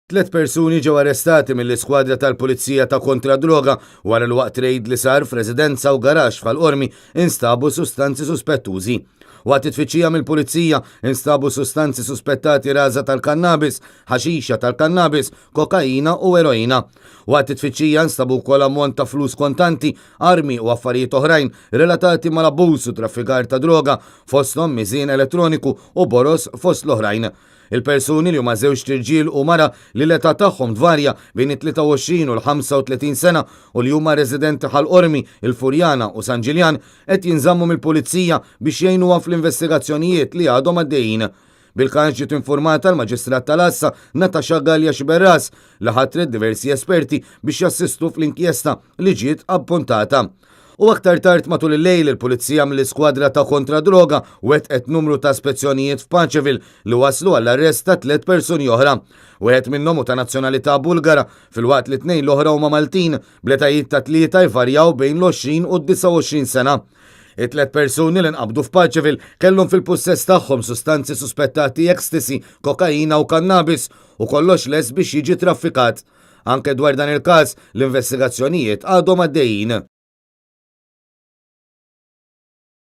Tlet persuni ġew arrestati mill-iskwadra tal-Pulizija ta' kontra droga wara l-waqt rejd li sar f'residenza u garax fal-Qormi instabu sustanzi suspettużi. Waqt it-tfittxija mill-Pulizija instabu sustanzi suspettati raża tal-kannabis, ħaxixa tal-kannabis, kokaina u eroina. Waqt it-tfittxija instabu wkoll ammont ta' flus kontanti, armi u affarijiet oħrajn relatati mal-abbuż u traffikar ta' droga fosthom miżien elettroniku u boros fost l-oħrajn. Il-persuni li huma żewġ tirġiel u mara li l-età tagħhom tvarja bejn it-23 u l-35 sena u li huma residenti ħal-Qormi, il-Furjana u San Ġiljan qed jinżammu mill-Pulizija biex jgħinuha fl-investigazzjonijiet li għadhom għaddejjin. Bil-każ ġiet informata l-Maġistrat tal-Assa Natasha Gallia Xberras li ħatret diversi esperti biex jassistu fl-inkjesta li ġiet appuntata. U aktar tard matul il-lejl il-Pulizija mill-iskwadra ta' kontra droga wetqet numru ta' spezzjonijiet f'Panċevil li waslu għall-arrest ta' 3 persuni oħra. Wieħed minnhom ta' nazzjonalità Bulgara fil-waqt li 2 l-oħra huma Maltin b'etajiet ta' 3 jvarjaw bejn l-20 u d-29 sena. It-3 persuni li nqabdu f'Panċevil kellhom fil-possess tagħhom sustanzi suspettati ecstasy, kokaina u kannabis u kollox les biex jiġi traffikat. Anke dwar dan il-każ l-investigazzjonijiet għadhom għaddejjin.